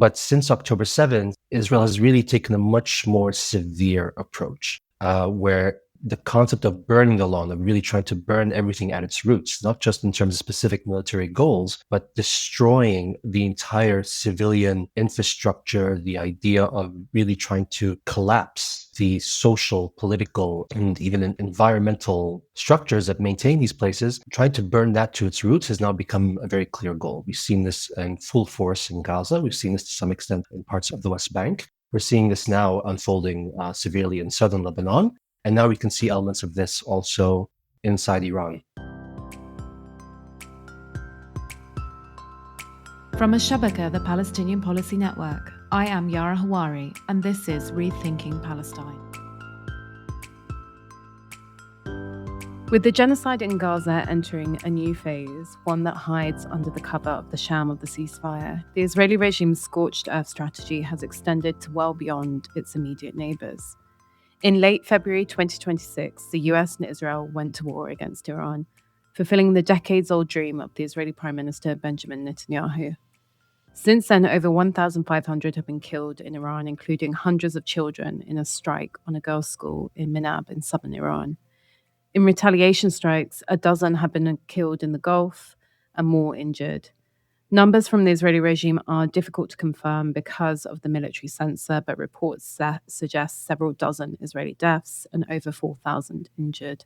But since October 7th, Israel has really taken a much more severe approach, where the concept of burning the lawn, of really trying to burn everything at its roots, not just in terms of specific military goals, but destroying the entire civilian infrastructure, the idea of really trying to collapse the social, political, and even environmental structures that maintain these places, trying to burn that to its roots has now become a very clear goal. We've seen this in full force in Gaza. We've seen this to some extent in parts of the West Bank. We're seeing this now unfolding severely in southern Lebanon. And now we can see elements of this also inside Iran. From Al-Shabaka, the Palestinian Policy Network, I am Yara Hawari, and this is Rethinking Palestine. With the genocide in Gaza entering a new phase, one that hides under the cover of the sham of the ceasefire, the Israeli regime's scorched earth strategy has extended to well beyond its immediate neighbours. In late February 2026, the US and Israel went to war against Iran, fulfilling the decades-old dream of the Israeli Prime Minister Benjamin Netanyahu. Since then, over 1,500 have been killed in Iran, including hundreds of children in a strike on a girls' school in Minab in southern Iran. In retaliation strikes, a dozen have been killed in the Gulf and more injured. Numbers from the Israeli regime are difficult to confirm because of the military censor, but reports suggest several dozen Israeli deaths and over 4,000 injured.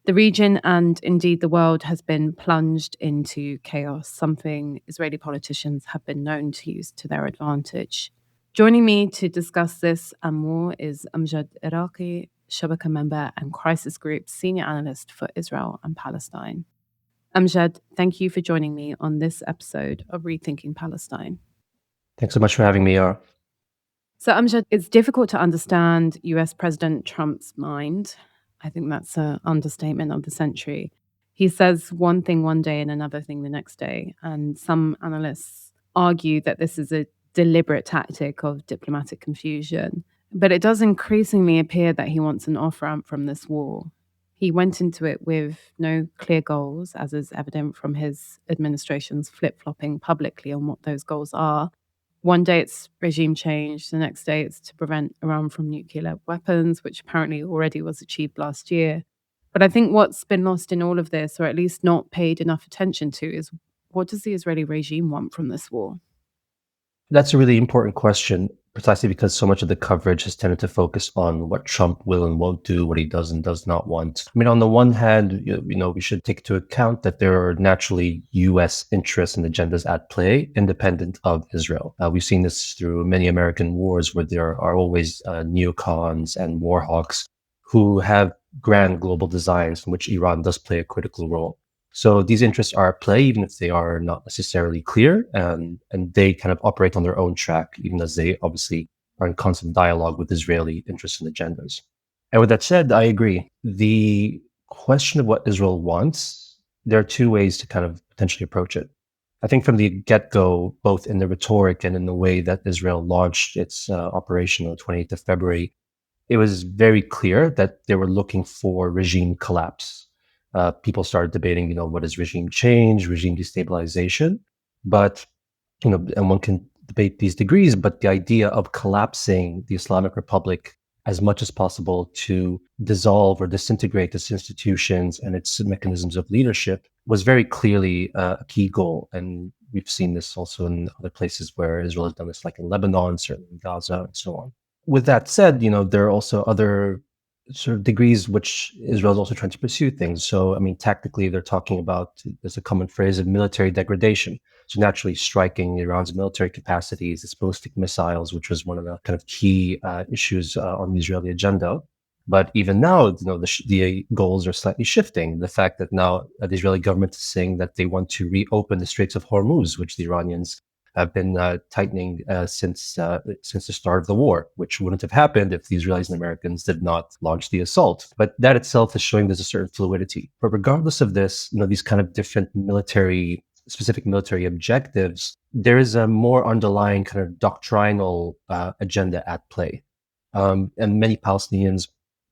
The region and indeed the world has been plunged into chaos, something Israeli politicians have been known to use to their advantage. Joining me to discuss this and more is Amjad Iraqi, Shabaka member and Crisis Group senior analyst for Israel and Palestine. Amjad, thank you for joining me on this episode of Rethinking Palestine. Thanks so much for having me, Yara. So, Amjad, it's difficult to understand US President Trump's mind. I think that's an understatement of the century. He says one thing one day and another thing the next day. And some analysts argue that this is a deliberate tactic of diplomatic confusion. But it does increasingly appear that he wants an off-ramp from this war. He went into it with no clear goals, as is evident from his administration's flip-flopping publicly on what those goals are. One day it's regime change, the next day it's to prevent Iran from nuclear weapons, which apparently already was achieved last year. But I think what's been lost in all of this, or at least not paid enough attention to, is what does the Israeli regime want from this war? That's a really important question, precisely because so much of the coverage has tended to focus on what Trump will and won't do, what he does and does not want. I mean, on the one hand, we should take into account that there are naturally U.S. interests and agendas at play, independent of Israel. We've seen this through many American wars, where there are always neocons and warhawks who have grand global designs in which Iran does play a critical role. So these interests are at play, even if they are not necessarily clear, and they kind of operate on their own track, even as they obviously are in constant dialogue with Israeli interests and agendas. And with that said, I agree. The question of what Israel wants, there are two ways to kind of potentially approach it. I think from the get-go, both in the rhetoric and in the way that Israel launched its operation on the 28th of February, it was very clear that they were looking for regime collapse. People started debating, what is regime change, regime destabilization, but, and one can debate these degrees, but the idea of collapsing the Islamic Republic as much as possible to dissolve or disintegrate its institutions and its mechanisms of leadership was very clearly a key goal. And we've seen this also in other places where Israel has done this, like in Lebanon, certainly in Gaza, and so on. With that said, there are also other sort of degrees which Israel is also trying to pursue things. So, I mean, tactically, they're talking about, there's a common phrase of military degradation. So naturally striking Iran's military capacities, its ballistic missiles, which was one of the kind of key issues on the Israeli agenda. But even now, the goals are slightly shifting. The fact that now the Israeli government is saying that they want to reopen the Straits of Hormuz, which the Iranians have been tightening since the start of the war, which wouldn't have happened if the Israelis and Americans did not launch the assault. But that itself is showing there's a certain fluidity. But regardless of this, these kind of different specific military objectives, there is a more underlying kind of doctrinal agenda at play. And many Palestinians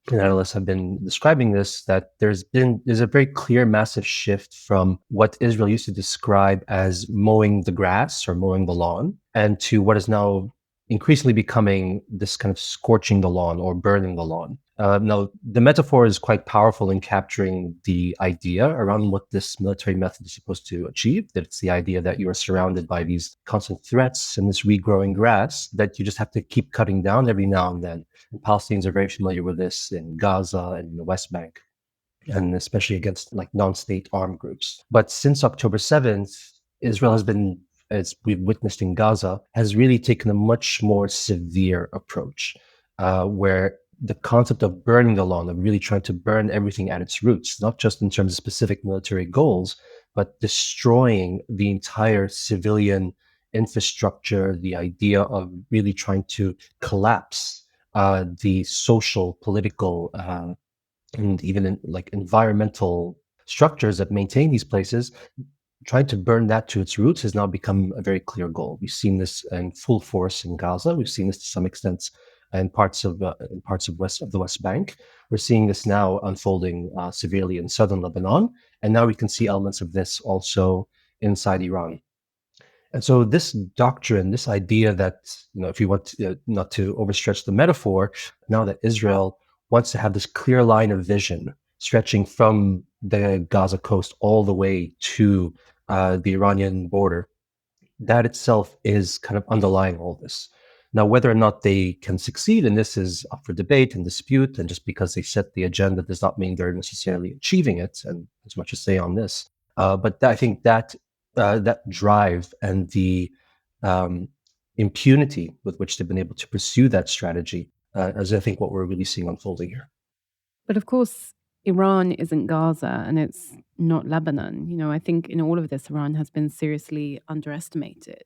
and analysts have been describing this, that there's a very clear massive shift from what Israel used to describe as mowing the grass or mowing the lawn, and to what is now increasingly becoming this kind of scorching the lawn or burning the lawn. Now, the metaphor is quite powerful in capturing the idea around what this military method is supposed to achieve. That it's the idea that you are surrounded by these constant threats and this regrowing grass that you just have to keep cutting down every now and then. And Palestinians are very familiar with this in Gaza and in the West Bank, and especially against like non-state armed groups. But since October 7th, Israel has been, as we've witnessed in Gaza, has really taken a much more severe approach, where the concept of burning the lawn, of really trying to burn everything at its roots, not just in terms of specific military goals, but destroying the entire civilian infrastructure, the idea of really trying to collapse the social, political, and even in, like environmental structures that maintain these places, trying to burn that to its roots has now become a very clear goal. We've seen this in full force in Gaza. We've seen this to some extent in parts of the West Bank. We're seeing this now unfolding severely in southern Lebanon, and now we can see elements of this also inside Iran. And so this doctrine, this idea that, if you want to, not to overstretch the metaphor, now that Israel wants to have this clear line of vision stretching from the Gaza coast all the way to the Iranian border, that itself is kind of underlying all this. Now, whether or not they can succeed in this is up for debate and dispute, and just because they set the agenda does not mean they're necessarily achieving it, and there's much to say on this. But I think that that drive and the um, impunity with which they've been able to pursue that strategy is, I think, what we're really seeing unfolding here. But of course, Iran isn't Gaza and it's not Lebanon. I think in all of this, Iran has been seriously underestimated.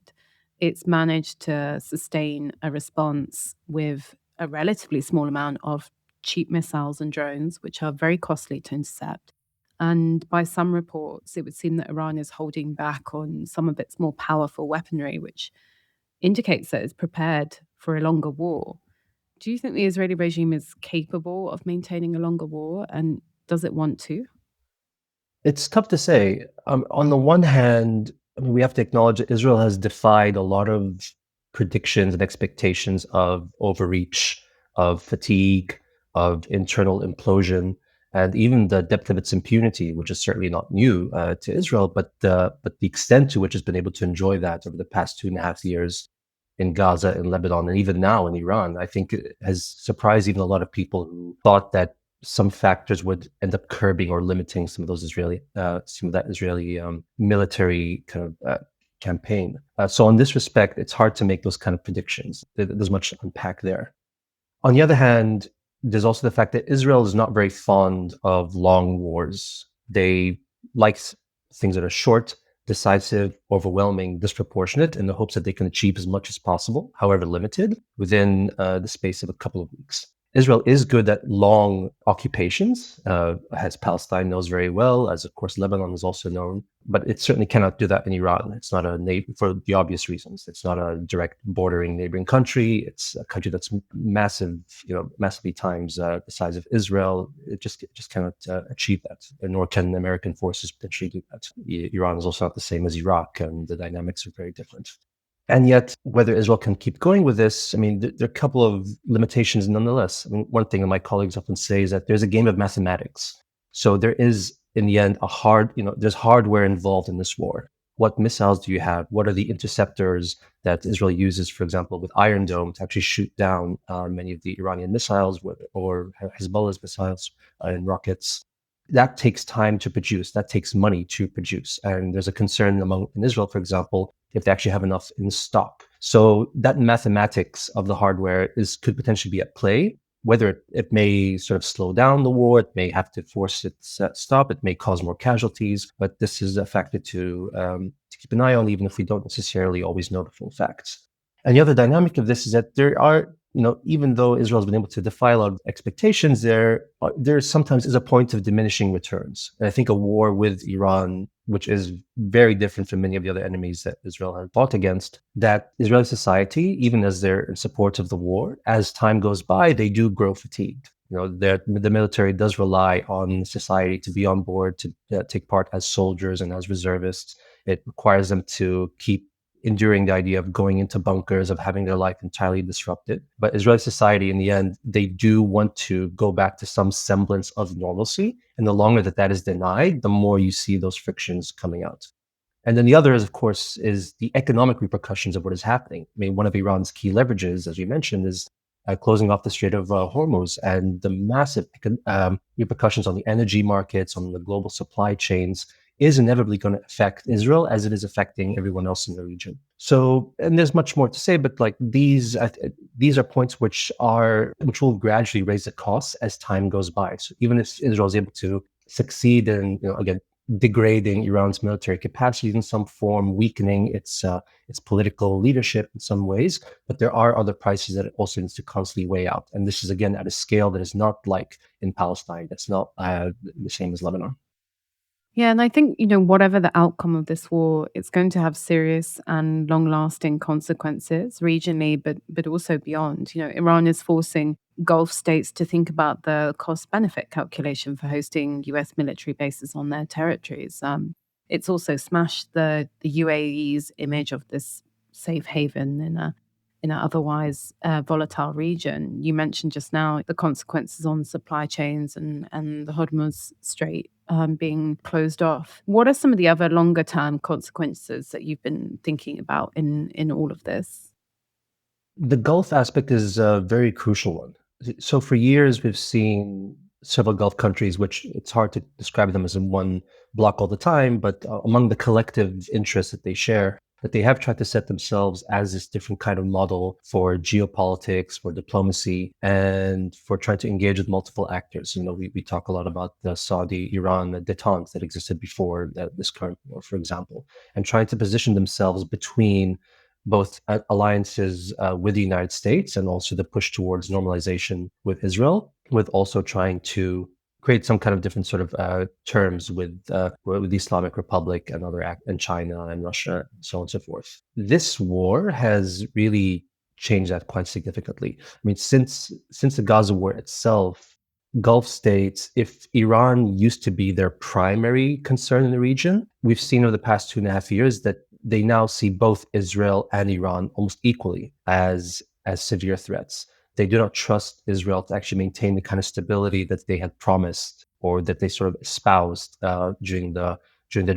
It's managed to sustain a response with a relatively small amount of cheap missiles and drones, which are very costly to intercept. And by some reports, it would seem that Iran is holding back on some of its more powerful weaponry, which indicates that it's prepared for a longer war. Do you think the Israeli regime is capable of maintaining a longer war, and does it want to? It's tough to say. On the one hand, I mean, we have to acknowledge that Israel has defied a lot of predictions and expectations of overreach, of fatigue, of internal implosion, and even the depth of its impunity, which is certainly not new to Israel, but the extent to which it's been able to enjoy that over the past 2.5 years in Gaza, in Lebanon, and even now in Iran, I think it has surprised even a lot of people who thought that some factors would end up curbing or limiting some of that Israeli military kind of campaign. So in this respect, it's hard to make those kind of predictions. There's much to unpack there. On the other hand, there's also the fact that Israel is not very fond of long wars. They like things that are short, decisive, overwhelming, disproportionate, in the hopes that they can achieve as much as possible, however limited, within the space of a couple of weeks. Israel is good at long occupations, as Palestine knows very well, as of course Lebanon is also known, but it certainly cannot do that in Iran. It's not for the obvious reasons. It's not a direct bordering neighboring country. It's a country that's massive, massively times the size of Israel. It just cannot achieve that, nor can American forces potentially do that. Iran is also not the same as Iraq, and the dynamics are very different. And yet, whether Israel can keep going with this, I mean, there are a couple of limitations nonetheless. I mean, one thing that my colleagues often say is that there's a game of mathematics. So there is, in the end, there's hardware involved in this war. What missiles do you have? What are the interceptors that Israel uses, for example, with Iron Dome to actually shoot down many of the Iranian missiles or Hezbollah's missiles and rockets? That takes time to produce. That takes money to produce. And there's a concern in Israel, for example, if they actually have enough in stock. So that mathematics of the hardware could potentially be at play. Whether it may sort of slow down the war, it may have to force it to stop, it may cause more casualties, but this is a factor to keep an eye on, even if we don't necessarily always know the full facts. And the other dynamic of this is that there are, even though Israel has been able to defy a lot of expectations, there sometimes is a point of diminishing returns. And I think a war with Iran, which is very different from many of the other enemies that Israel has fought against, that Israeli society, even as they're in support of the war, as time goes by, they do grow fatigued. The military does rely on society to be on board, to take part as soldiers and as reservists. It requires them to keep enduring the idea of going into bunkers, of having their life entirely disrupted. But Israeli society, in the end, they do want to go back to some semblance of normalcy. And the longer that is denied, the more you see those frictions coming out. And then the other is, of course, is the economic repercussions of what is happening. I mean, one of Iran's key leverages, as you mentioned, is closing off the Strait of Hormuz, and the massive repercussions on the energy markets, on the global supply chains, is inevitably going to affect Israel as it is affecting everyone else in the region. So, and there's much more to say, but like these are points which will gradually raise the costs as time goes by. So even if Israel is able to succeed in, again, degrading Iran's military capacity in some form, weakening its political leadership in some ways, but there are other prices that it also needs to constantly weigh out. And this is, again, at a scale that is not like in Palestine. That's not the same as Lebanon. Yeah, and I think, whatever the outcome of this war, it's going to have serious and long-lasting consequences regionally, but also beyond. Iran is forcing Gulf states to think about the cost-benefit calculation for hosting US military bases on their territories. It's also smashed the UAE's image of this safe haven in an otherwise volatile region. You mentioned just now the consequences on supply chains and the Hormuz Strait being closed off. What are some of the other longer term consequences that you've been thinking about in all of this? The Gulf aspect is a very crucial one. So for years, we've seen several Gulf countries, which it's hard to describe them as in one block all the time, but among the collective interests that they share, that they have tried to set themselves as this different kind of model for geopolitics, for diplomacy, and for trying to engage with multiple actors. We talk a lot about the Saudi-Iran détente that existed before this current war, for example, and trying to position themselves between both alliances with the United States and also the push towards normalization with Israel, with also trying to create some kind of different sort of terms with the Islamic Republic and and China and Russia, and so on and so forth. This war has really changed that quite significantly. I mean, since the Gaza war itself, Gulf states, if Iran used to be their primary concern in the region, we've seen over the past 2.5 years that they now see both Israel and Iran almost equally as severe threats. They do not trust Israel to actually maintain the kind of stability that they had promised or that they sort of espoused during the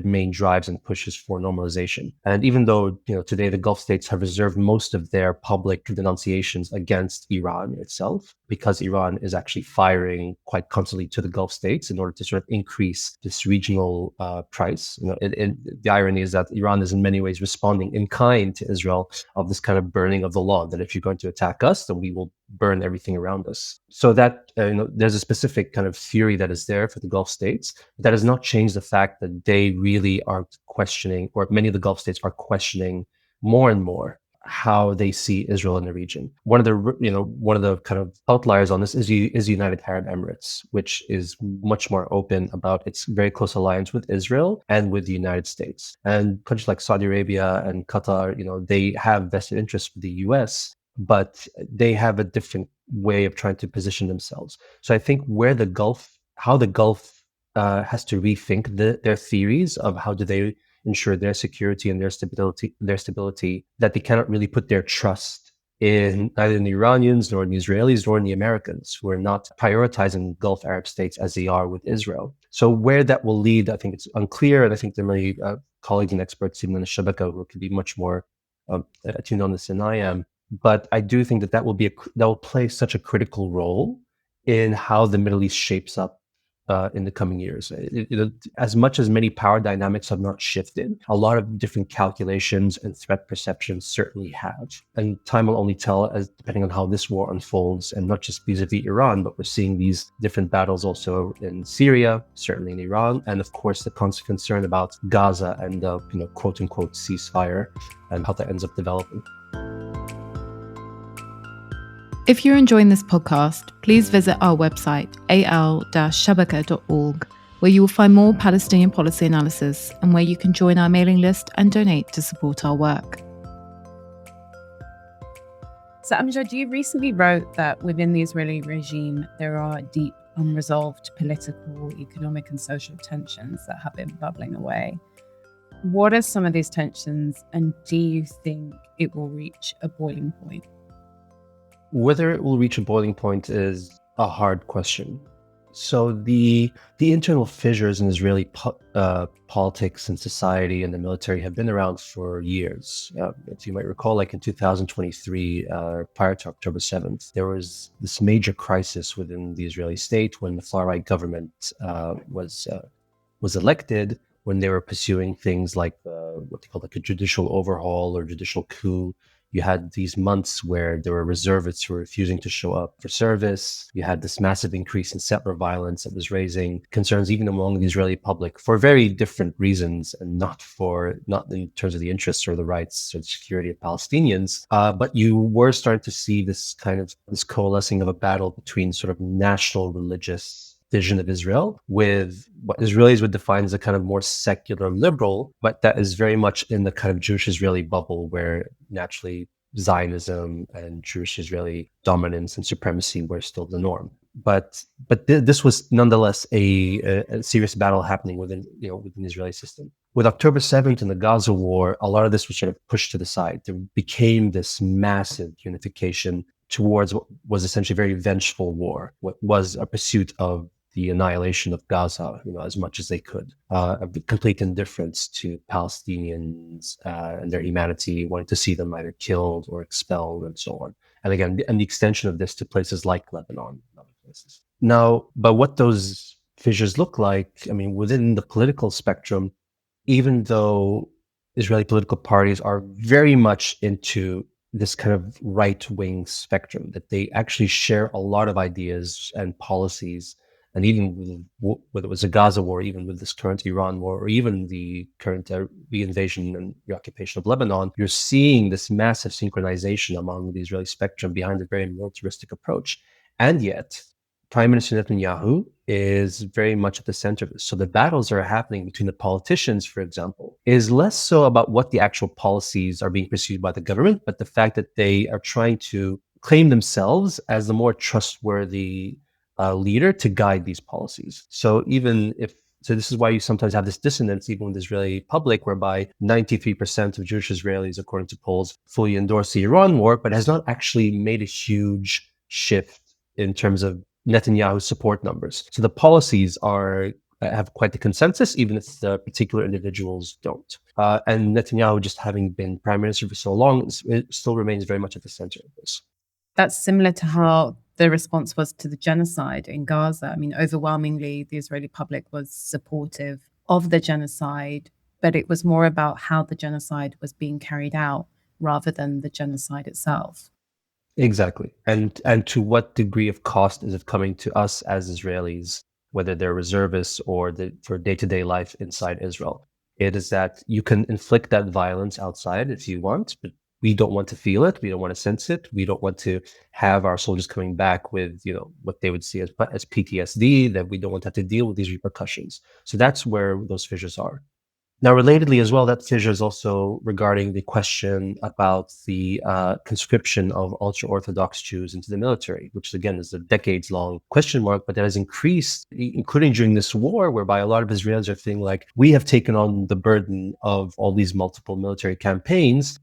main drives and pushes for normalization. And even though today the Gulf states have reserved most of their public denunciations against Iran itself, because Iran is actually firing quite constantly to the Gulf states in order to sort of increase this regional price. The irony is that Iran is in many ways responding in kind to Israel of this kind of burning of the law, that if you're going to attack us, then we will burn everything around us. So that there's a specific kind of theory that is there for the Gulf states, but that does not change the fact that they really are questioning, or many of the Gulf states are questioning more and more how they see Israel in the region. One of the kind of outliers on this is the United Arab Emirates, which is much more open about its very close alliance with Israel and with the United States. And countries like Saudi Arabia and Qatar, they have vested interests with the US, but they have a different way of trying to position themselves. So I think how the Gulf has to rethink their theories of how do they ensure their security and their stability, that they cannot really put their trust in neither in the Iranians nor in the Israelis nor in the Americans, who are not prioritizing Gulf Arab states as they are with Israel. So where that will lead, I think it's unclear, and I think there are many colleagues and experts, even in Al-Shabaka, who could be much more attuned on this than I am. But I do think that will play such a critical role in how the Middle East shapes up in the coming years. As much as many power dynamics have not shifted, a lot of different calculations and threat perceptions certainly have. And time will only tell, as depending on how this war unfolds, and not just vis-a-vis Iran, but we're seeing these different battles also in Syria, certainly in Iran, and of course the constant concern about Gaza and the quote unquote ceasefire and how that ends up developing. If you're enjoying this podcast, please visit our website, al-shabaka.org, where you will find more Palestinian policy analysis and where you can join our mailing list and donate to support our work. So, Amjad, you recently wrote that within the Israeli regime, there are deep, unresolved political, economic, and social tensions that have been bubbling away. What are some of these tensions, and do you think it will reach a boiling point? Whether it will reach a boiling point is a hard question. So the internal fissures in Israeli politics and society and the military have been around for years. As you might recall, like in 2023, prior to October 7th, there was this major crisis within the Israeli state when the far-right government was elected, when they were pursuing things like what they call like a judicial overhaul or judicial coup. You had these months where there were reservists who were refusing to show up for service. You had this massive increase in settler violence that was raising concerns even among the Israeli public for very different reasons, and not in terms of the interests or the rights or the security of Palestinians. But you were starting to see this coalescing of a battle between sort of national religious vision of Israel with what Israelis would define as a kind of more secular liberal, but that is very much in the kind of Jewish Israeli bubble where naturally Zionism and Jewish Israeli dominance and supremacy were still the norm. But this was nonetheless a serious battle happening within the Israeli system. With October 7th and the Gaza war, a lot of this was sort of pushed to the side. There became this massive unification towards what was essentially a very vengeful war, what was a pursuit of the annihilation of Gaza, as much as they could, a complete indifference to Palestinians and their humanity, wanting to see them either killed or expelled and so on. And again, and the extension of this to places like Lebanon and other places. Now, but what those fissures look like, within the political spectrum, even though Israeli political parties are very much into this kind of right-wing spectrum, that they actually share a lot of ideas and policies. And even whether it was the Gaza war, even with this current Iran war, or even the current the invasion and the occupation of Lebanon, you're seeing this massive synchronization among the Israeli spectrum behind a very militaristic approach. And yet, Prime Minister Netanyahu is very much at the center of this. So the battles that are happening between the politicians, for example, is less so about what the actual policies are being pursued by the government, but the fact that they are trying to claim themselves as the more trustworthy leader to guide these policies. So this is why you sometimes have this dissonance even with the Israeli public, whereby 93% of Jewish Israelis, according to polls, fully endorse the Iran war, but has not actually made a huge shift in terms of Netanyahu's support numbers. So the policies have quite the consensus, even if the particular individuals don't. And Netanyahu, just having been prime minister for so long, it still remains very much at the center of this. That's similar to how the response was to the genocide in Gaza. Overwhelmingly, the Israeli public was supportive of the genocide, but it was more about how the genocide was being carried out rather than the genocide itself. Exactly. And to what degree of cost is it coming to us as Israelis, whether they're reservists or for day-to-day life inside Israel? It is that you can inflict that violence outside if you want, but we don't want to feel it. We don't want to sense it. We don't want to have our soldiers coming back with, what they would see as PTSD, that we don't want to have to deal with these repercussions. So that's where those fissures are. Now, relatedly as well, that fissure is also regarding the question about the conscription of ultra-Orthodox Jews into the military, which again is a decades-long question mark, but that has increased, including during this war, whereby a lot of Israelis are feeling like we have taken on the burden of all these multiple military campaigns.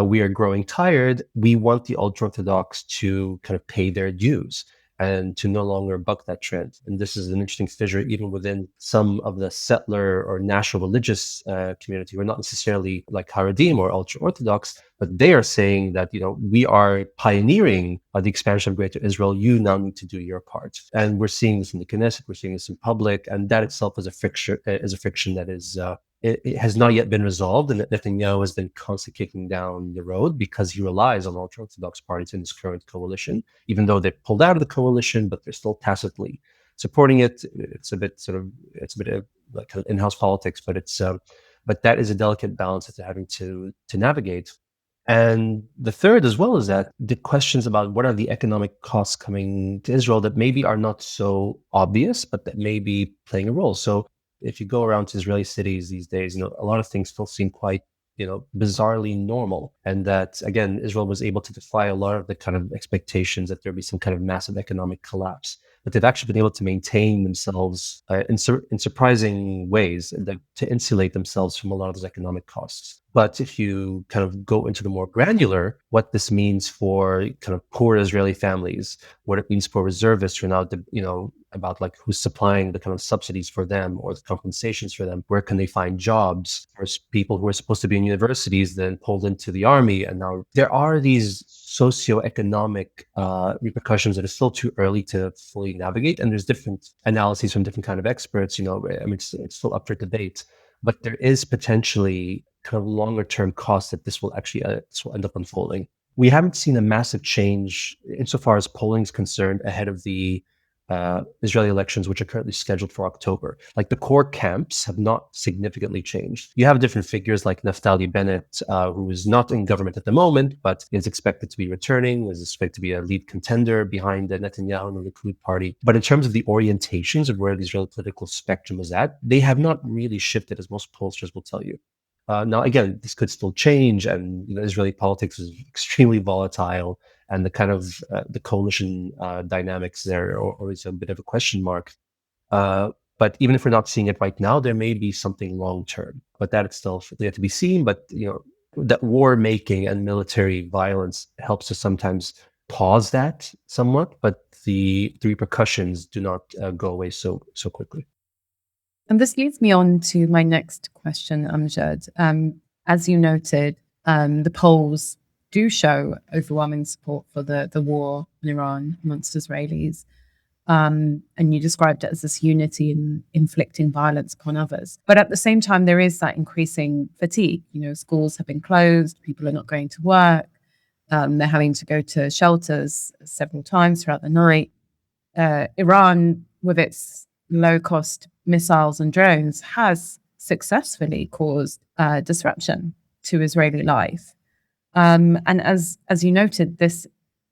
We are growing tired. We want the ultra-Orthodox to kind of pay their dues and to no longer buck that trend. And this is an interesting fissure even within some of the settler or national religious community who are not necessarily like Haredim or ultra-Orthodox, but they are saying that, we are pioneering the expansion of Greater Israel. You now need to do your part. And we're seeing this in the Knesset, we're seeing this in public, and that itself is a friction that is it has not yet been resolved, and Netanyahu has been constantly kicking down the road because he relies on ultra-Orthodox parties in his current coalition, even though they pulled out of the coalition, but they're still tacitly supporting it. It's a bit of like kind of in-house politics, but that is a delicate balance that they're having to navigate. And the third, as well as that, the questions about what are the economic costs coming to Israel that maybe are not so obvious, but that may be playing a role. So if you go around to Israeli cities these days, a lot of things still seem quite bizarrely normal. And that, again, Israel was able to defy a lot of the kind of expectations that there'd be some kind of massive economic collapse. But they've actually been able to maintain themselves in surprising ways to insulate themselves from a lot of those economic costs. But if you kind of go into the more granular, what this means for kind of poor Israeli families, what it means for reservists who are now, about like who's supplying the kind of subsidies for them or the compensations for them, where can they find jobs? There's people who are supposed to be in universities then pulled into the army, and now there are these socioeconomic repercussions that are still too early to fully navigate. And there's different analyses from different kind of experts. I mean, it's still up for debate, but there is potentially kind of longer term costs that this will actually this will end up unfolding. We haven't seen a massive change insofar as polling is concerned ahead of the Israeli elections, which are currently scheduled for October. Like the core camps have not significantly changed. You have different figures like Naftali Bennett, who is not in government at the moment, but is expected to be returning, is expected to be a lead contender behind the Netanyahu and the Likud party. But in terms of the orientations of where the Israeli political spectrum is at, they have not really shifted, as most pollsters will tell you. Now, again, this could still change, and Israeli politics is extremely volatile, and the kind of the coalition dynamics there are always a bit of a question mark. But even if we're not seeing it right now, there may be something long term, but that it's still yet to be seen. But that war making and military violence helps to sometimes pause that somewhat, but the repercussions do not go away so quickly. And this leads me on to my next question, Amjad. As you noted, the polls do show overwhelming support for the war in Iran amongst Israelis. And you described it as this unity in inflicting violence upon others. But at the same time, there is that increasing fatigue. Schools have been closed, people are not going to work, they're having to go to shelters several times throughout the night. Iran, with its low-cost missiles and drones, has successfully caused disruption to Israeli life. And as you noted, this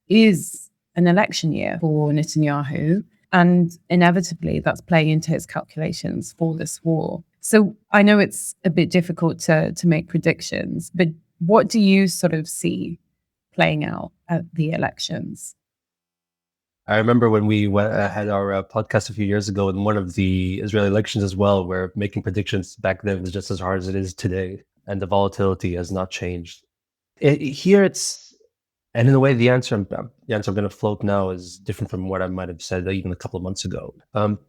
is an election year for Netanyahu, and inevitably that's playing into his calculations for this war. So I know it's a bit difficult to make predictions, but what do you sort of see playing out at the elections? I remember when we had our podcast a few years ago in one of the Israeli elections as well, where making predictions back then was just as hard as it is today, and the volatility has not changed. Here it's, and in a way, the answer I'm going to float now is different from what I might have said even a couple of months ago.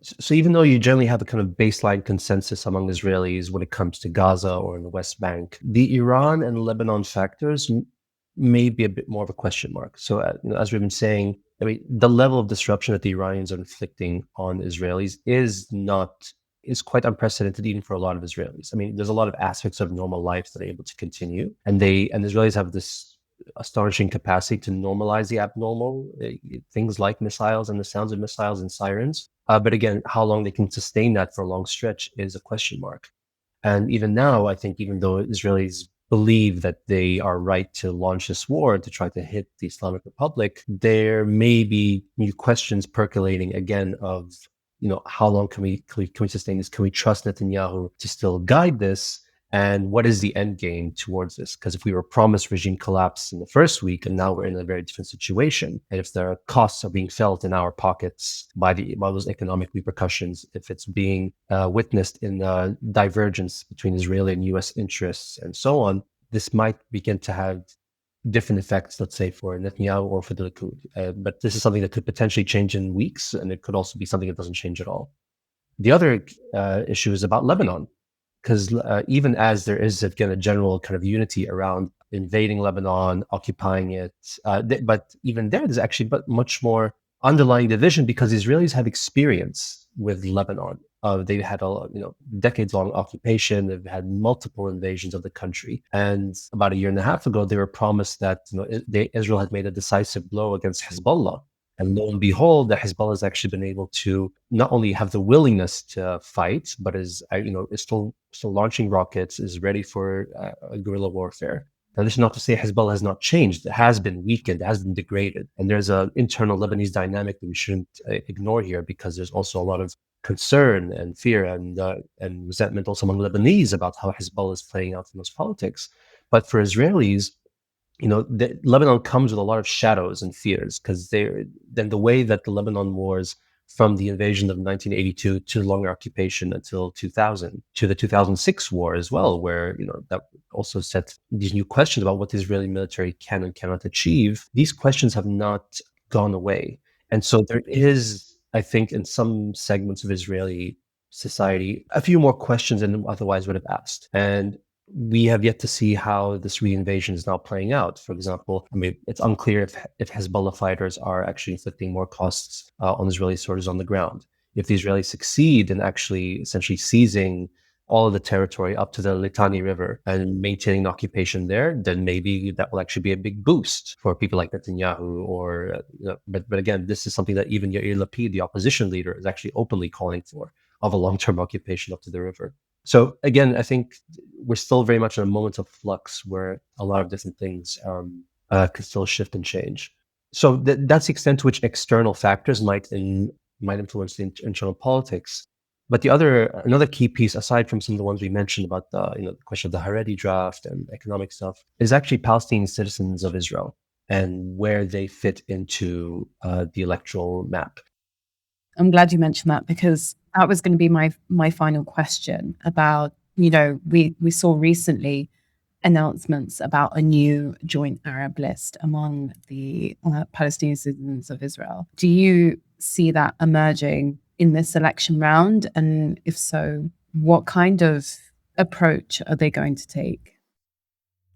So even though you generally have a kind of baseline consensus among Israelis when it comes to Gaza or in the West Bank, the Iran and Lebanon factors may be a bit more of a question mark. So as we've been saying, I mean, the level of disruption that the Iranians are inflicting on Israelis is quite unprecedented even for a lot of Israelis. I mean, there's a lot of aspects of normal life that are able to continue, and Israelis have this astonishing capacity to normalize the abnormal, things like missiles and the sounds of missiles and sirens. But again, how long they can sustain that for a long stretch is a question mark. And even now, I think even though Israelis believe that they are right to launch this war to try to hit the Islamic Republic, there may be new questions percolating again of, how long can we sustain this? Can we trust Netanyahu to still guide this? And what is the end game towards this? Because if we were promised regime collapse in the first week, and now we're in a very different situation, and if the costs are being felt in our pockets by those economic repercussions, if it's being witnessed in the divergence between Israeli and U.S. interests and so on, this might begin to have different effects, let's say, for Netanyahu or for the Likud. But this is something that could potentially change in weeks, and it could also be something that doesn't change at all. The other issue is about Lebanon. Because even as there is again a general kind of unity around invading Lebanon, occupying it, but even there's actually much more underlying division because Israelis have experience with Lebanon. They've had a decades-long occupation. They've had multiple invasions of the country, and about a year and a half ago, they were promised that Israel had made a decisive blow against Hezbollah. And lo and behold, the Hezbollah has actually been able to not only have the willingness to fight, but is still launching rockets, is ready for guerrilla warfare. Now, this is not to say Hezbollah has not changed. It has been weakened, it has been degraded. And there's an internal Lebanese dynamic that we shouldn't ignore here, because there's also a lot of concern and fear and resentment also among Lebanese about how Hezbollah is playing out in those politics. But for Israelis, Lebanon comes with a lot of shadows and fears, because then the way that the Lebanon wars, from the invasion of 1982 to the longer occupation until 2000, to the 2006 war as well, where that also set these new questions about what the Israeli military can and cannot achieve. These questions have not gone away, and so there is, I think, in some segments of Israeli society, a few more questions than otherwise would have asked. And we have yet to see how this reinvasion is now playing out. For example, it's unclear if Hezbollah fighters are actually inflicting more costs on Israeli soldiers on the ground. If the Israelis succeed in actually essentially seizing all of the territory up to the Litani River and maintaining an occupation there, then maybe that will actually be a big boost for people like Netanyahu. But again, this is something that even Yair Lapid, the opposition leader, is actually openly calling for, of a long-term occupation up to the river. So again, I think we're still very much in a moment of flux where a lot of different things can still shift and change. So that's the extent to which external factors might influence the internal politics. But another key piece, aside from some of the ones we mentioned about the question of the Haredi draft and economic stuff, is actually Palestinian citizens of Israel and where they fit into the electoral map. I'm glad you mentioned that, because that was going to be my final question about, we saw recently announcements about a new joint Arab list among the Palestinian citizens of Israel. Do you see that emerging in this election round? And if so, what kind of approach are they going to take?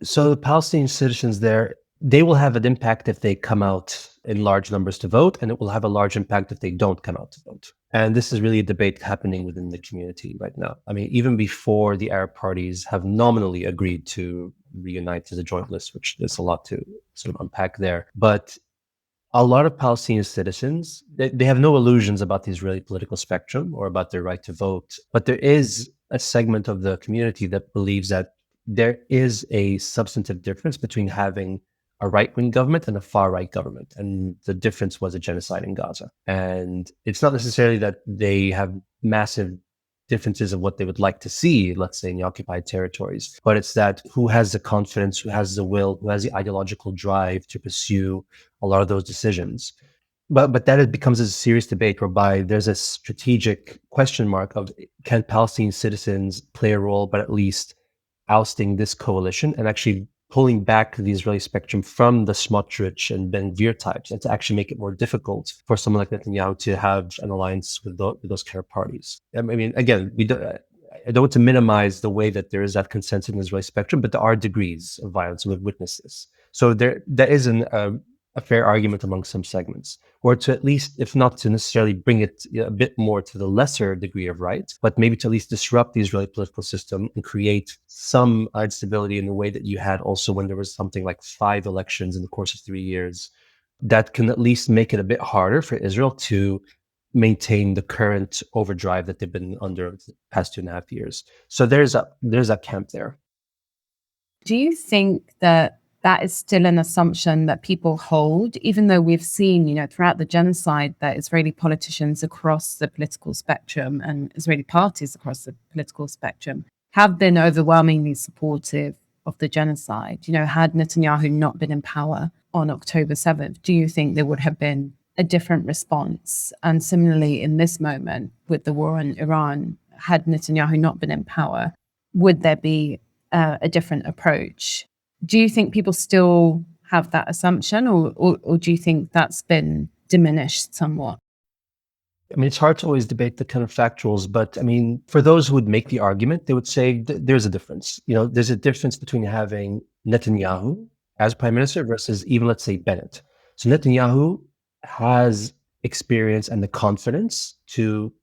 So the Palestinian citizens there, they will have an impact if they come out in large numbers to vote, and it will have a large impact if they don't come out to vote. And this is really a debate happening within the community right now. I mean, even before the Arab parties have nominally agreed to reunite as a joint list, which there's a lot to sort of unpack there. But a lot of Palestinian citizens, they have no illusions about the Israeli political spectrum or about their right to vote. But there is a segment of the community that believes that there is a substantive difference between having a right-wing government and a far-right government. And the difference was a genocide in Gaza. And it's not necessarily that they have massive differences of what they would like to see, let's say, in the occupied territories, but it's that who has the confidence, who has the will, who has the ideological drive to pursue a lot of those decisions. But that it becomes a serious debate whereby there's a strategic question mark of, can Palestinian citizens play a role, but at least ousting this coalition and actually pulling back the Israeli spectrum from the Smotrich and Ben Gvir types, and to actually make it more difficult for someone like Netanyahu to have an alliance with those kind of parties. I mean, again, I don't want to minimize the way that there is that consensus in the Israeli spectrum, but there are degrees of violence, and we've witnessed this. So there is a fair argument among some segments, or to at least, if not to necessarily bring it a bit more to the lesser degree of right, but maybe to at least disrupt the Israeli political system and create some instability in the way that you had also when there was something like 5 elections in the course of 3 years, that can at least make it a bit harder for Israel to maintain the current overdrive that they've been under the past 2.5 years. So there's a camp there. Do you think that is still an assumption that people hold, even though we've seen, throughout the genocide, that Israeli politicians across the political spectrum and Israeli parties across the political spectrum have been overwhelmingly supportive of the genocide? Had Netanyahu not been in power on October 7th, do you think there would have been a different response? And similarly, in this moment with the war in Iran, had Netanyahu not been in power, would there be a different approach? Do you think people still have that assumption, or do you think that's been diminished somewhat? I mean, it's hard to always debate the kind of factuals, but I mean, for those who would make the argument, they would say there's a difference. There's a difference between having Netanyahu as prime minister versus even, let's say, Bennett. So Netanyahu has experience and the confidence to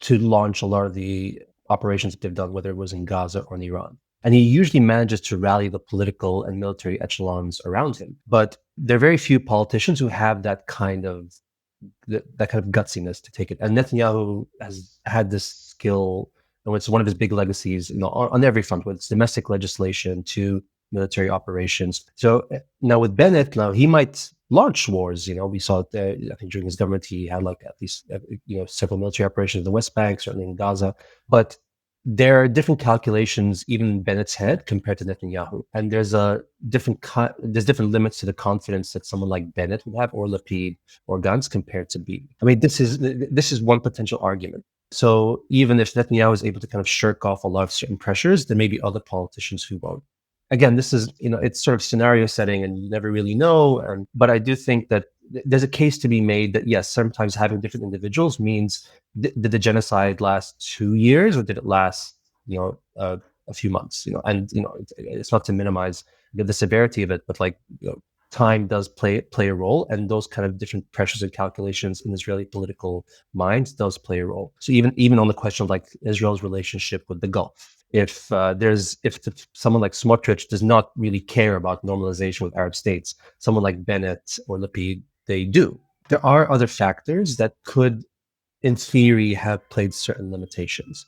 launch a lot of the operations that they've done, whether it was in Gaza or in Iran. And he usually manages to rally the political and military echelons around him. But there are very few politicians who have that kind of gutsiness to take it. And Netanyahu has had this skill, and it's one of his big legacies, on every front, with its domestic legislation, to military operations. So now with Bennett, now he might launch wars. We saw it, I think during his government, he had like at least several military operations in the West Bank, certainly in Gaza. But there are different calculations even in Bennett's head compared to Netanyahu, and there's different limits to the confidence that someone like Bennett would have, or Lapid, or Gantz compared to Bibi. I mean, this is one potential argument. So even if Netanyahu is able to kind of shirk off a lot of certain pressures, there may be other politicians who won't. Again, this is it's sort of scenario setting, and you never really know. But I do think that there's a case to be made that yes, sometimes having different individuals means did the genocide last 2 years, or did it last a few months? And it's not to minimize the severity of it, but like time does play a role, and those kind of different pressures and calculations in Israeli political minds does play a role. So even on the question of like Israel's relationship with the Gulf, if someone like Smotrich does not really care about normalization with Arab states, someone like Bennett or Lapid, they do. There are other factors that could, in theory, have played certain limitations.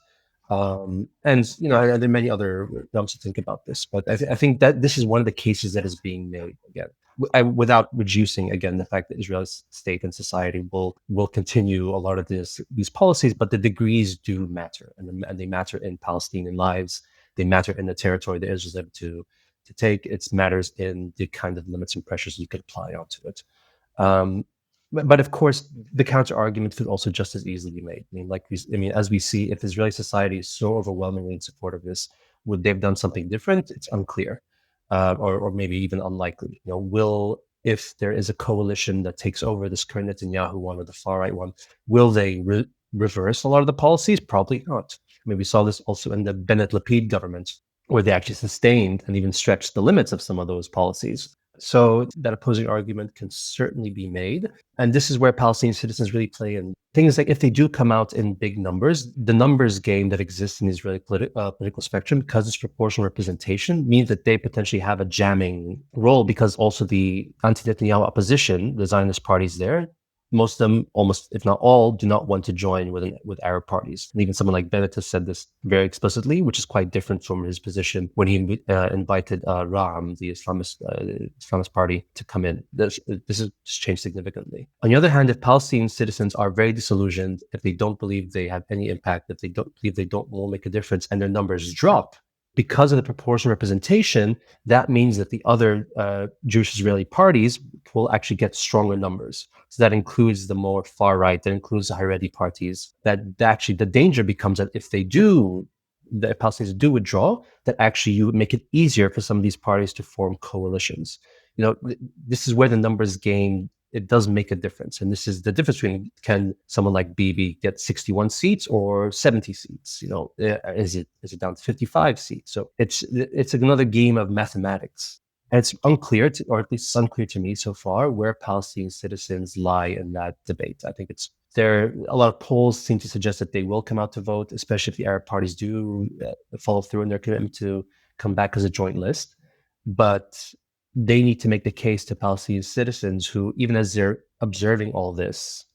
And there are many other realms to think about this, but I think that this is one of the cases that is being made again, without reducing again the fact that Israel's state and society will continue a lot of these policies, but the degrees do matter, and they matter in Palestinian lives. They matter in the territory that Israel's able to take. It matters in the kind of limits and pressures you could apply onto it. But of course, the counter argument could also just as easily be made. As we see, if Israeli society is so overwhelmingly in support of this, would they have done something different? It's unclear, or maybe even unlikely. If there is a coalition that takes over this current Netanyahu one or the far right one, will they reverse a lot of the policies? Probably not. We saw this also in the Bennett-Lapid government, where they actually sustained and even stretched the limits of some of those policies. So that opposing argument can certainly be made. And this is where Palestinian citizens really play in. Things like if they do come out in big numbers, the numbers game that exists in the Israeli political spectrum, because it's proportional representation, means that they potentially have a jamming role, because also the anti-Netanyahu opposition, the Zionist parties there, most of them, almost if not all, do not want to join with Arab parties. And even someone like Bennett has said this very explicitly, which is quite different from his position when he invited Ra'am, the Islamist party, to come in. This has changed significantly. On the other hand, if Palestinian citizens are very disillusioned, if they don't believe they have any impact, if they don't believe they will make a difference, and their numbers drop, because of the proportional representation, that means that the other Jewish Israeli parties will actually get stronger numbers. So that includes the more far right, that includes the Haredi parties. That actually the danger becomes that if the Palestinians do withdraw, that actually you would make it easier for some of these parties to form coalitions. This is where the numbers game, it does make a difference. And this is the difference between, can someone like Bibi get 61 seats or 70 seats? Is it down to 55 seats? So it's another game of mathematics. And it's unclear, or at least it's unclear to me so far, where Palestinian citizens lie in that debate. I think a lot of polls seem to suggest that they will come out to vote, especially if the Arab parties do follow through in their commitment to come back as a joint list. But they need to make the case to Palestinian citizens who, even as they're observing all this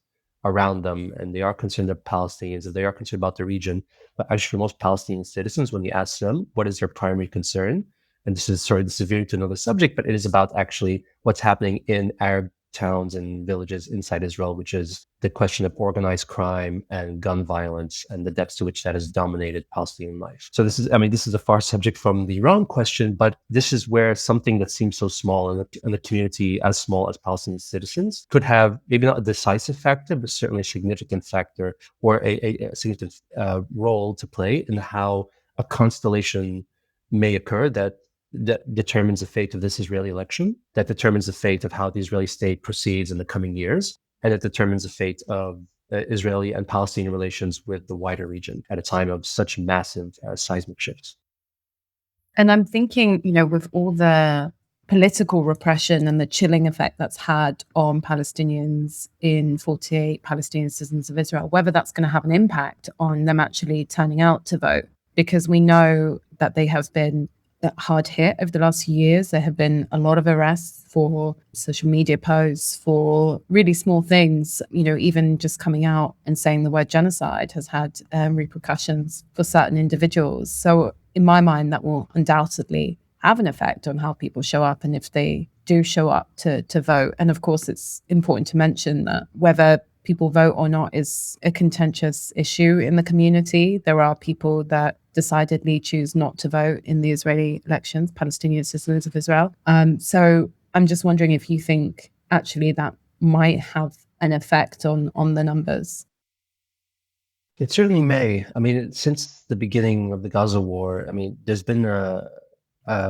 around them, and they are concerned about Palestinians, and they are concerned about the region, but actually for most Palestinian citizens, when you ask them what is their primary concern, and this is veering to another subject, but it is about actually what's happening in Arab towns and villages inside Israel, which is the question of organized crime and gun violence and the depths to which that has dominated Palestinian life. So this is a far subject from the Iran question, but this is where something that seems so small in a community as small as Palestinian citizens could have maybe not a decisive factor, but certainly a significant factor, or a significant role to play in how a constellation may occur that determines the fate of this Israeli election, that determines the fate of how the Israeli state proceeds in the coming years, and it determines the fate of Israeli and Palestinian relations with the wider region at a time of such massive seismic shifts. And I'm thinking, with all the political repression and the chilling effect that's had on Palestinians in 48 Palestinian citizens of Israel, whether that's going to have an impact on them actually turning out to vote, because we know that they have been hard hit over the last few years. There have been a lot of arrests for social media posts, for really small things. Even just coming out and saying the word genocide has had repercussions for certain individuals. So in my mind, that will undoubtedly have an effect on how people show up and if they do show up to vote. And of course, it's important to mention that whether people vote or not is a contentious issue in the community. There are people that decidedly choose not to vote in the Israeli elections, Palestinian citizens of Israel. So I'm just wondering if you think actually that might have an effect on the numbers. It certainly may. I mean, since the beginning of the Gaza war, I mean, there's been a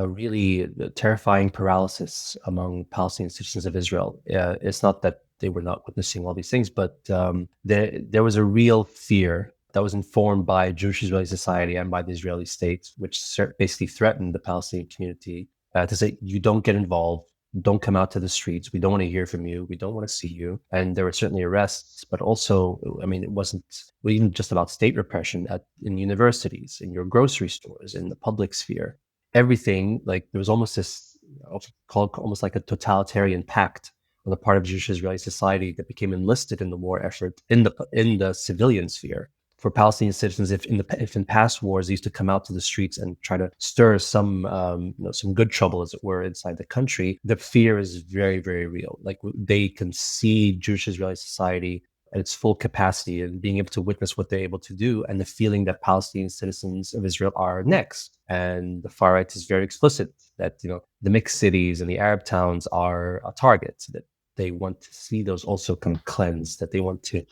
really terrifying paralysis among Palestinian citizens of Israel. It's not that they were not witnessing all these things, but there was a real fear that was informed by Jewish Israeli society and by the Israeli state, which basically threatened the Palestinian community to say, you don't get involved, don't come out to the streets. We don't want to hear from you. We don't want to see you. And there were certainly arrests, but also, I mean, it wasn't even just about state repression in universities, in your grocery stores, in the public sphere. Everything, like there was almost this, called almost like a totalitarian pact on the part of Jewish Israeli society that became enlisted in the war effort in the civilian sphere. For Palestinian citizens, if in past wars they used to come out to the streets and try to stir some good trouble, as it were, inside the country, the fear is very, very real. Like they can see Jewish Israeli society at its full capacity and being able to witness what they're able to do, and the feeling that Palestinian citizens of Israel are next. And the far right is very explicit that the mixed cities and the Arab towns are a target, that they want to see those also come cleansed, that they want to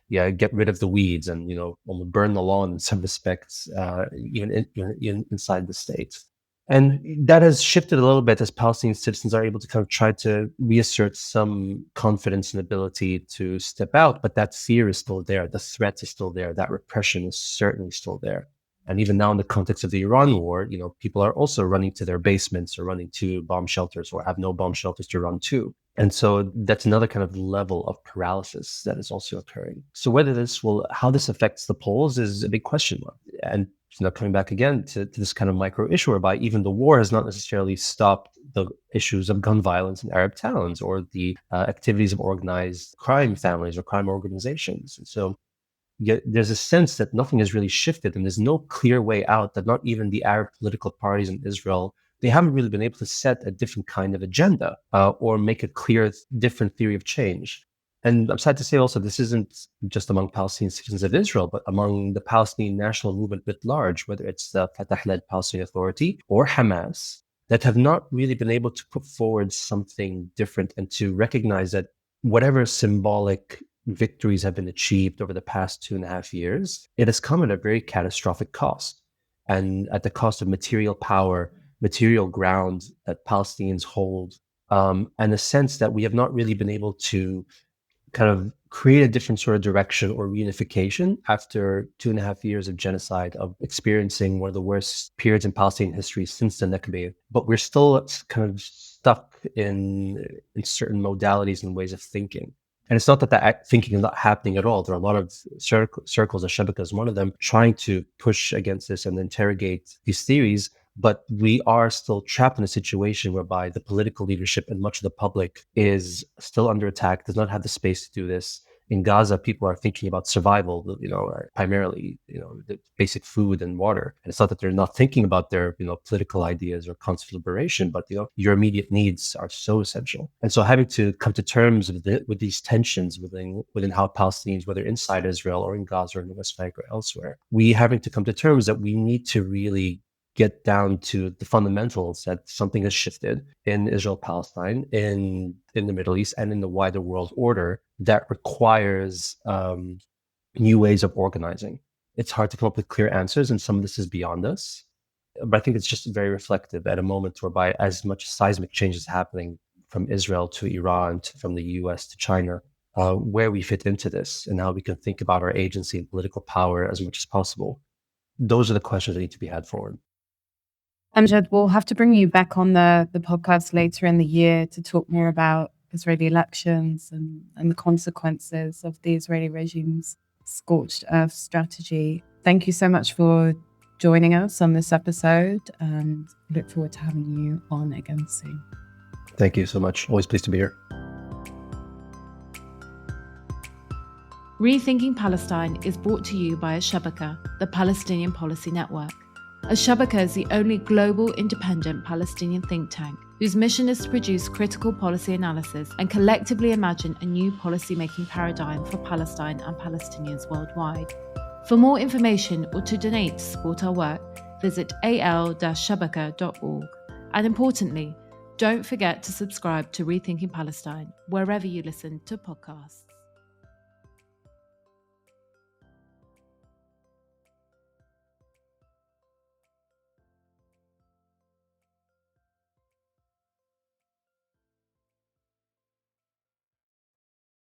get rid of the weeds and almost burn the lawn in some respects, even inside the state. And that has shifted a little bit as Palestinian citizens are able to kind of try to reassert some confidence and ability to step out, but that fear is still there. The threat is still there. That repression is certainly still there. And even now in the context of the Iran war, people are also running to their basements or running to bomb shelters or have no bomb shelters to run to. And so that's another kind of level of paralysis that is also occurring. So how this affects the polls is a big question mark. And coming back again to this kind of micro issue whereby even the war has not necessarily stopped the issues of gun violence in Arab towns or the activities of organized crime families or crime organizations. And so there's a sense that nothing has really shifted and there's no clear way out, that not even the Arab political parties in Israel, they haven't really been able to set a different kind of agenda or make a clear, different theory of change. And I'm sad to say also, this isn't just among Palestinian citizens of Israel, but among the Palestinian national movement writ large, whether it's the Fatah-led Palestinian Authority or Hamas, that have not really been able to put forward something different and to recognize that whatever symbolic victories have been achieved over the past 2.5 years, it has come at a very catastrophic cost, and at the cost of material power, material ground that Palestinians hold, and a sense that we have not really been able to kind of create a different sort of direction or reunification after 2.5 years of genocide, of experiencing one of the worst periods in Palestinian history since the Nakba. But we're still kind of stuck in certain modalities and ways of thinking. And it's not that thinking is not happening at all. There are a lot of circles, Al-Shabaka is one of them, trying to push against this and interrogate these theories. But we are still trapped in a situation whereby the political leadership and much of the public is still under attack, does not have the space to do this. In Gaza, people are thinking about survival, primarily, the basic food and water. And it's not that they're not thinking about their, political ideas or concept of liberation, but, your immediate needs are so essential. And so having to come to terms with these tensions within how Palestinians, whether inside Israel or in Gaza or in the West Bank or elsewhere, we having to come to terms that we need to really get down to the fundamentals, that something has shifted in Israel-Palestine, in the Middle East, and in the wider world order that requires new ways of organizing. It's hard to come up with clear answers, and some of this is beyond us. But I think it's just very reflective at a moment whereby as much seismic change is happening from Israel to Iran, from the US to China, where we fit into this and how we can think about our agency and political power as much as possible. Those are the questions that need to be had forward. Amjad, we'll have to bring you back on the podcast later in the year to talk more about Israeli elections and the consequences of the Israeli regime's scorched earth strategy. Thank you so much for joining us on this episode, and look forward to having you on again soon. Thank you so much. Always pleased to be here. Rethinking Palestine is brought to you by Al-Shabaka, the Palestinian Policy Network. Al-Shabaka is the only global independent Palestinian think tank whose mission is to produce critical policy analysis and collectively imagine a new policy-making paradigm for Palestine and Palestinians worldwide. For more information or to donate to support our work, visit al-shabaka.org. And importantly, don't forget to subscribe to Rethinking Palestine wherever you listen to podcasts.